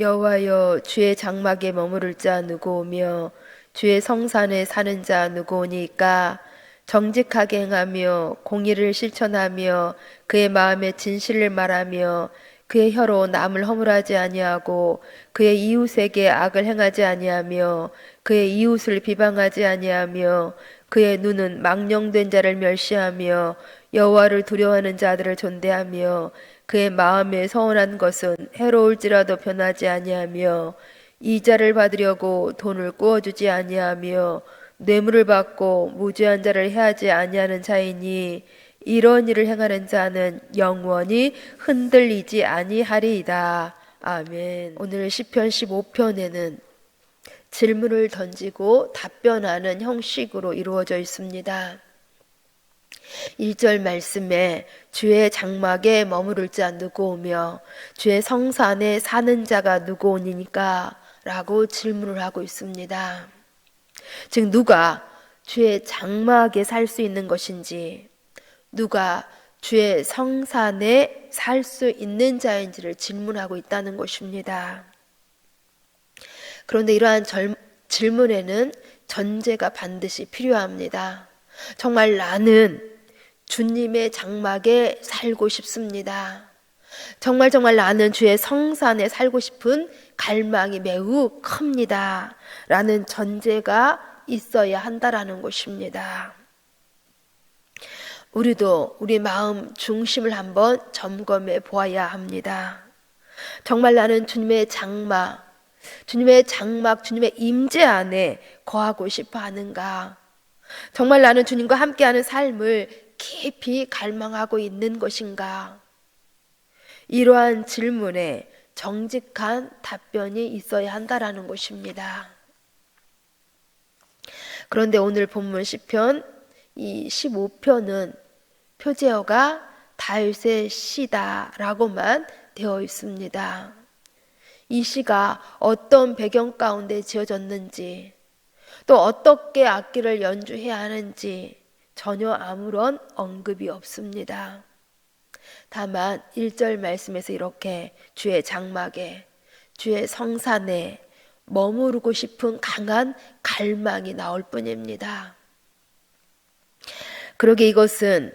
여호와여, 주의 장막에 머무를 자 누구오며 주의 성산에 사는 자 누구오니까? 정직하게 행하며 공의를 실천하며 그의 마음에 진실을 말하며 그의 혀로 남을 허물하지 아니하고 그의 이웃에게 악을 행하지 아니하며 그의 이웃을 비방하지 아니하며 그의 눈은 망령된 자를 멸시하며 여호와를 두려워하는 자들을 존대하며 그의 마음에 서운한 것은 해로울지라도 변하지 아니하며 이자를 받으려고 돈을 꾸어주지 아니하며 뇌물을 받고 무죄한 자를 해하지 아니하는 자이니 이런 일을 행하는 자는 영원히 흔들리지 아니하리이다. 아멘. 오늘 시편 15편에는 질문을 던지고 답변하는 형식으로 이루어져 있습니다. 1절 말씀에 주의 장막에 머무를 자 누구오며 주의 성산에 사는 자가 누구오니까? 라고 질문을 하고 있습니다. 즉 누가 주의 장막에 살 수 있는 것인지, 누가 주의 성산에 살 수 있는 자인지를 질문하고 있다는 것입니다. 그런데 이러한 질문에는 전제가 반드시 필요합니다. 정말 나는 주님의 장막에 살고 싶습니다. 정말 나는 주의 성산에 살고 싶은 갈망이 매우 큽니다. 라는 전제가 있어야 한다라는 것입니다. 우리도 우리 마음 중심을 한번 점검해 보아야 합니다. 정말 나는 주님의 장막, 주님의 임재 안에 거하고 싶어 하는가? 정말 나는 주님과 함께하는 삶을 깊이 갈망하고 있는 것인가? 이러한 질문에 정직한 답변이 있어야 한다라는 것입니다. 그런데 오늘 본문 시편 이 15편은 표제어가 다윗의 시다라고만 되어 있습니다. 이 시가 어떤 배경 가운데 지어졌는지, 또 어떻게 악기를 연주해야 하는지 전혀 아무런 언급이 없습니다. 다만 1절 말씀에서 이렇게 주의 장막에, 주의 성산에 머무르고 싶은 강한 갈망이 나올 뿐입니다. 그러게 이것은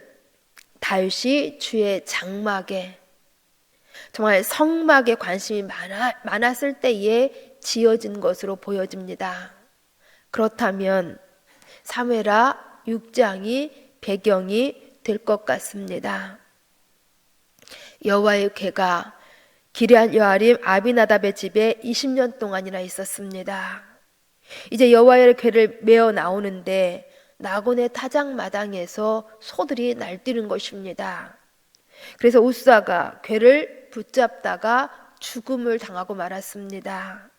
다윗이 주의 장막에, 정말 성막에 관심이 많았을 때에 지어진 것으로 보여집니다. 그렇다면 사무엘하 6장이 배경이 될 것 같습니다. 여호와의 궤가 기럇 여아림 아비나답의 집에 20년 동안이나 있었습니다. 이제 여호와의 궤를 메어 나오는데 나곤의 타작마당에서 소들이 날뛰는 것입니다. 그래서 우사가 궤를 붙잡다가 죽음을 당하고 말았습니다.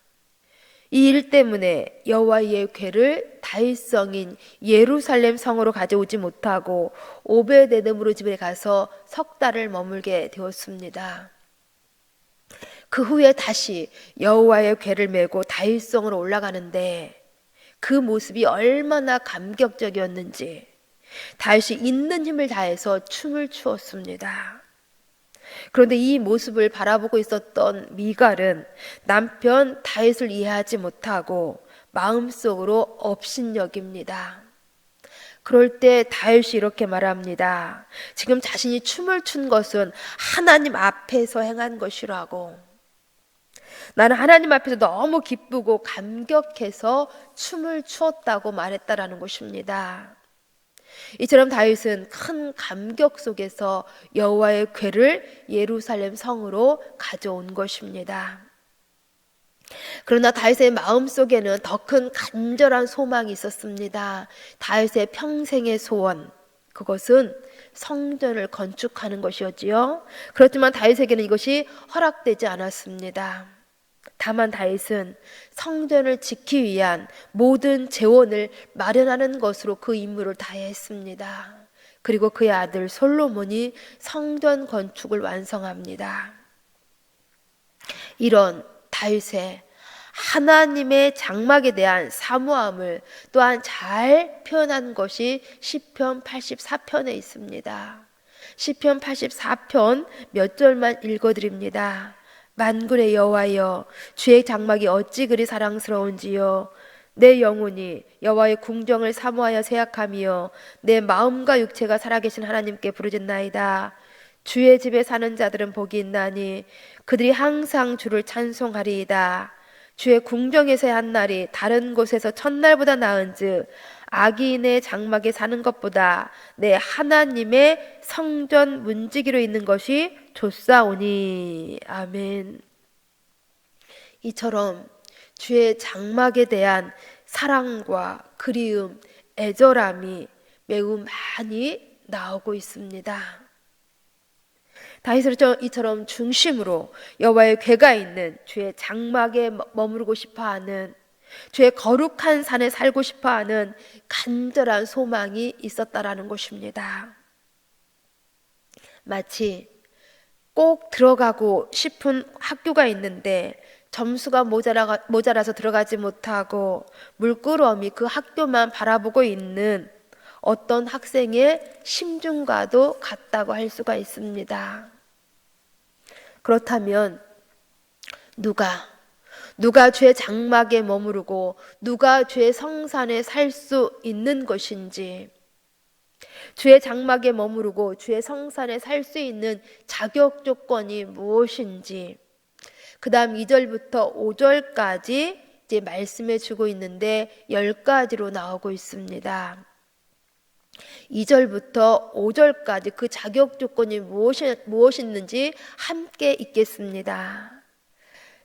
이 일 때문에 여호와의 궤를 다윗 성인 예루살렘 성으로 가져오지 못하고 오벳에돔으로 집에 가서 석 달을 머물게 되었습니다. 그 후에 다시 여호와의 궤를 메고 다윗 성으로 올라가는데 그 모습이 얼마나 감격적이었는지 다윗이 있는 힘을 다해서 춤을 추었습니다. 그런데 이 모습을 바라보고 있었던 미갈은 남편 다윗을 이해하지 못하고 마음속으로 업신여깁니다. 그럴 때 다윗이 이렇게 말합니다. 지금 자신이 춤을 춘 것은 하나님 앞에서 행한 것이라고. 나는 하나님 앞에서 너무 기쁘고 감격해서 춤을 추었다고 말했다라는 것입니다. 이처럼 다윗은 큰 감격 속에서 여호와의 궤를 예루살렘 성으로 가져온 것입니다. 그러나 다윗의 마음속에는 더 큰 간절한 소망이 있었습니다. 다윗의 평생의 소원, 그것은 성전을 건축하는 것이었지요. 그렇지만 다윗에게는 이것이 허락되지 않았습니다. 다만 다윗은 성전을 지키기 위한 모든 재원을 마련하는 것으로 그 임무를 다했습니다. 그리고 그의 아들 솔로몬이 성전 건축을 완성합니다. 이런 다윗의 하나님의 장막에 대한 사모함을 또한 잘 표현한 것이 시편 84편에 있습니다. 시편 84편 몇 절만 읽어드립니다. 만군의 여호와여, 주의 장막이 어찌 그리 사랑스러운지요. 내 영혼이 여호와의 궁정을 사모하여 생각하며 내 마음과 육체가 살아계신 하나님께 부르짖나이다. 주의 집에 사는 자들은 복이 있나니 그들이 항상 주를 찬송하리이다. 주의 궁정에서의 한 날이 다른 곳에서 첫날보다 나은즉 악인의 장막에 사는 것보다 내 하나님의 성전 문지기로 있는 것이 좋사오니. 아멘. 이처럼 주의 장막에 대한 사랑과 그리움, 애절함이 매우 많이 나오고 있습니다. 다윗은 이처럼 중심으로 여호와의 궤가 있는 주의 장막에 머무르고 싶어하는, 주의 거룩한 산에 살고 싶어하는 간절한 소망이 있었다라는 것입니다. 마치 꼭 들어가고 싶은 학교가 있는데 점수가 모자라서 들어가지 못하고 물끄러미 그 학교만 바라보고 있는 어떤 학생의 심중과도 같다고 할 수가 있습니다. 그렇다면 누가 주의 장막에 머무르고 누가 주의 성산에 살 수 있는 것인지, 주의 장막에 머무르고 주의 성산에 살 수 있는 자격 조건이 무엇인지, 그 다음 2절부터 5절까지 이제 말씀해 주고 있는데 10가지로 나오고 있습니다. 2절부터 5절까지 그 자격 조건이 무엇이었는지 함께 읽겠습니다.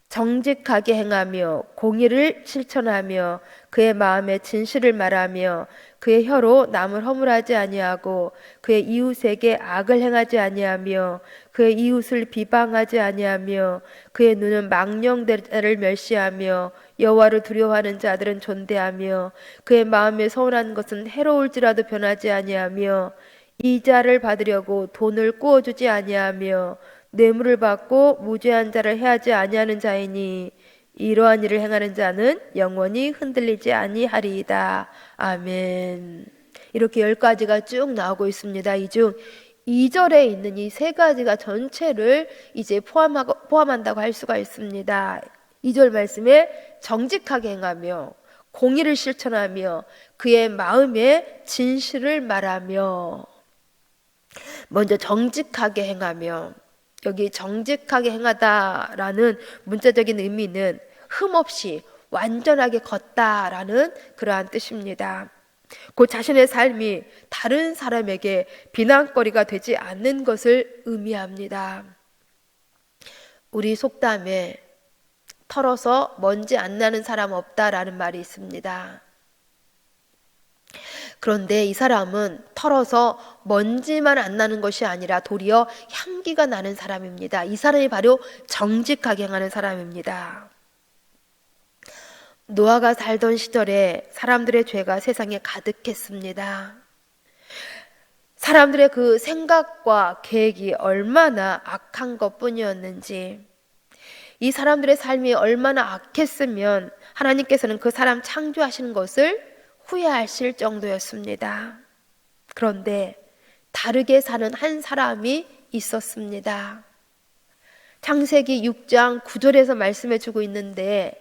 정직하게 행하며 공의를 실천하며 그의 마음에 진실을 말하며 그의 혀로 남을 허물하지 아니하고 그의 이웃에게 악을 행하지 아니하며 그의 이웃을 비방하지 아니하며 그의 눈은 망령되를 멸시하며 여호와를 두려워하는 자들은 존대하며 그의 마음에 서운한 것은 해로울지라도 변하지 아니하며 이자를 받으려고 돈을 꾸어주지 아니하며 뇌물을 받고 무죄한 자를 해하지 아니하는 자이니 이러한 일을 행하는 자는 영원히 흔들리지 아니하리이다. 아멘. 이렇게 10가지가 쭉 나오고 있습니다. 이 중 2절에 있는 이 3가지가 전체를 이제 포함한다고 할 수가 있습니다. 2절 말씀에 정직하게 행하며 공의를 실천하며 그의 마음에 진실을 말하며, 먼저 정직하게 행하며, 여기 정직하게 행하다라는 문자적인 의미는 흠없이 완전하게 걷다라는 그러한 뜻입니다. 그 자신의 삶이 다른 사람에게 비난거리가 되지 않는 것을 의미합니다. 우리 속담에 털어서 먼지 안 나는 사람 없다라는 말이 있습니다. 그런데 이 사람은 털어서 먼지만 안 나는 것이 아니라 도리어 향기가 나는 사람입니다. 이 사람이 바로 정직하게 행하는 사람입니다. 노아가 살던 시절에 사람들의 죄가 세상에 가득했습니다. 사람들의 그 생각과 계획이 얼마나 악한 것뿐이었는지, 이 사람들의 삶이 얼마나 악했으면 하나님께서는 그 사람 창조하시는 것을 후회하실 정도였습니다. 그런데 다르게 사는 한 사람이 있었습니다. 창세기 6장 9절에서 말씀해 주고 있는데,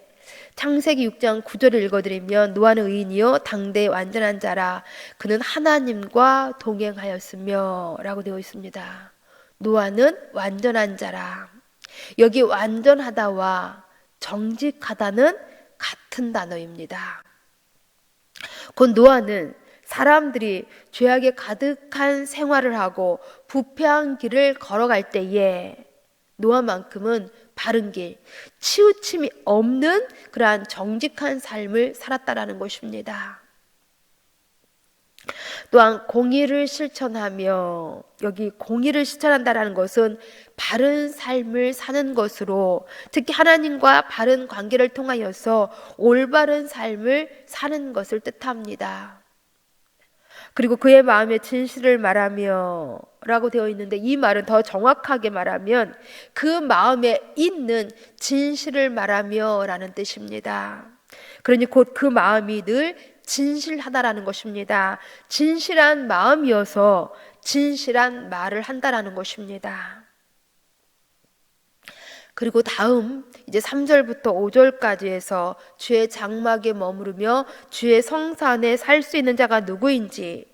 창세기 6장 9절을 읽어드리면 노아는 의인이요 당대의 완전한 자라 그는 하나님과 동행하였으며 라고 되어 있습니다. 노아는 완전한 자라. 여기 완전하다와 정직하다는 같은 단어입니다. 곧 노아는 사람들이 죄악에 가득한 생활을 하고 부패한 길을 걸어갈 때에 노아만큼은 바른 길, 치우침이 없는 그러한 정직한 삶을 살았다라는 것입니다. 또한 공의를 실천하며, 여기 공의를 실천한다라는 것은 바른 삶을 사는 것으로, 특히 하나님과 바른 관계를 통하여서 올바른 삶을 사는 것을 뜻합니다. 그리고 그의 마음에 진실을 말하며 라고 되어 있는데, 이 말은 더 정확하게 말하면 그 마음에 있는 진실을 말하며 라는 뜻입니다. 그러니 곧 그 마음이 늘 진실하다라는 것입니다. 진실한 마음이어서 진실한 말을 한다라는 것입니다. 그리고 다음 이제 3절부터 5절까지 해서 주의 장막에 머무르며 주의 성산에 살 수 있는 자가 누구인지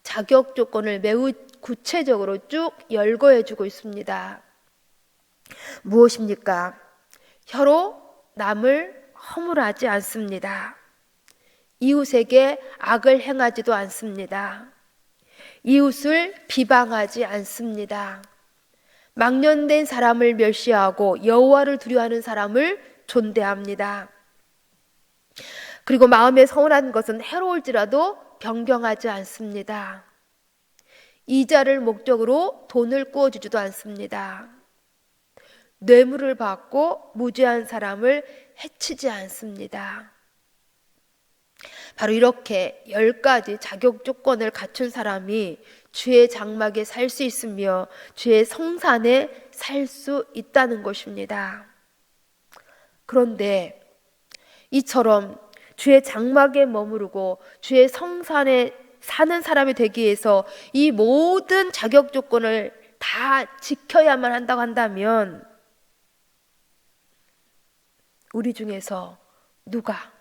자격 조건을 매우 구체적으로 쭉 열거해 주고 있습니다. 무엇입니까? 혀로 남을 허물하지 않습니다. 이웃에게 악을 행하지도 않습니다. 이웃을 비방하지 않습니다. 망년된 사람을 멸시하고 여호와를 두려워하는 사람을 존대합니다. 그리고 마음에 서운한 것은 해로울지라도 변경하지 않습니다. 이자를 목적으로 돈을 꾸어주지도 않습니다. 뇌물을 받고 무죄한 사람을 해치지 않습니다. 바로 이렇게 10가지 자격 조건을 갖춘 사람이 주의 장막에 살 수 있으며 주의 성산에 살 수 있다는 것입니다. 그런데 이처럼 주의 장막에 머무르고 주의 성산에 사는 사람이 되기 위해서 이 모든 자격 조건을 다 지켜야만 한다고 한다면 우리 중에서 누가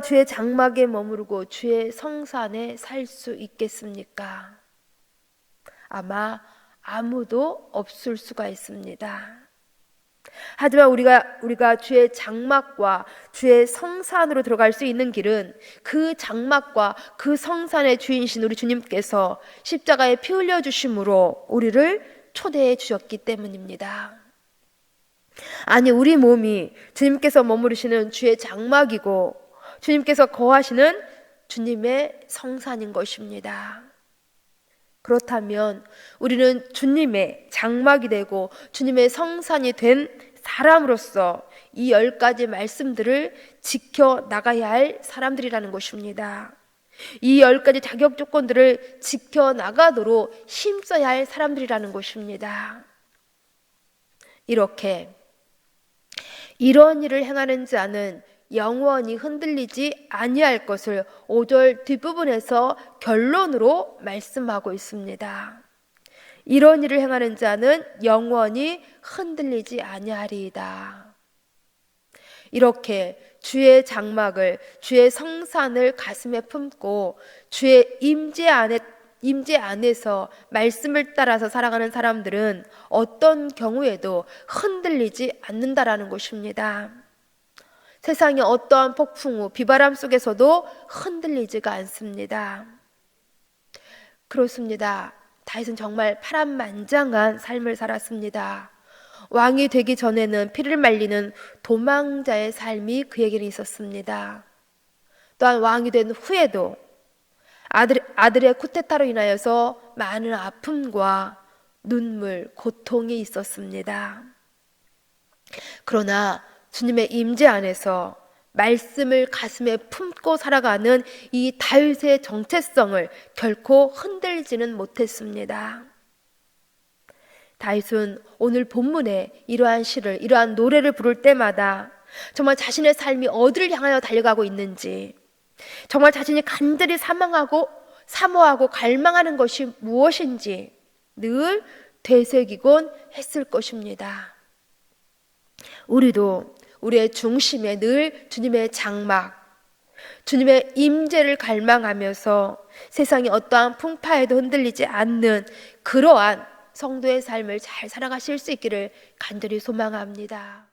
주의 장막에 머무르고 주의 성산에 살 수 있겠습니까? 아마 아무도 없을 수가 있습니다. 하지만 우리가 주의 장막과 주의 성산으로 들어갈 수 있는 길은 그 장막과 그 성산의 주인이신 우리 주님께서 십자가에 피 흘려 주심으로 우리를 초대해 주셨기 때문입니다. 아니, 우리 몸이 주님께서 머무르시는 주의 장막이고 주님께서 거하시는 주님의 성산인 것입니다. 그렇다면 우리는 주님의 장막이 되고 주님의 성산이 된 사람으로서 이 10가지 말씀들을 지켜나가야 할 사람들이라는 것입니다. 이 10가지 자격 조건들을 지켜나가도록 힘써야 할 사람들이라는 것입니다. 이렇게 이런 일을 행하는 자는 영원히 흔들리지 아니할 것을 5절 뒷부분에서 결론으로 말씀하고 있습니다. 이런 일을 행하는 자는 영원히 흔들리지 아니하리이다. 이렇게 주의 장막을, 주의 성산을 가슴에 품고 주의 임재 안에서 말씀을 따라서 살아가는 사람들은 어떤 경우에도 흔들리지 않는다라는 것입니다. 세상의 어떠한 폭풍우, 비바람 속에서도 흔들리지가 않습니다. 그렇습니다. 다윗은 정말 파란만장한 삶을 살았습니다. 왕이 되기 전에는 피를 말리는 도망자의 삶이 그에게는 있었습니다. 또한 왕이 된 후에도 아들의 쿠데타로 인하여서 많은 아픔과 눈물, 고통이 있었습니다. 그러나 주님의 임재 안에서 말씀을 가슴에 품고 살아가는 이 다윗의 정체성을 결코 흔들지는 못했습니다. 다윗은 오늘 본문에 이러한 시를, 이러한 노래를 부를 때마다 정말 자신의 삶이 어디를 향하여 달려가고 있는지, 정말 자신이 간절히 사모하고 갈망하는 것이 무엇인지 늘 되새기곤 했을 것입니다. 우리도 우리의 중심에 늘 주님의 장막, 주님의 임재를 갈망하면서 세상의 어떠한 풍파에도 흔들리지 않는 그러한 성도의 삶을 잘 살아가실 수 있기를 간절히 소망합니다.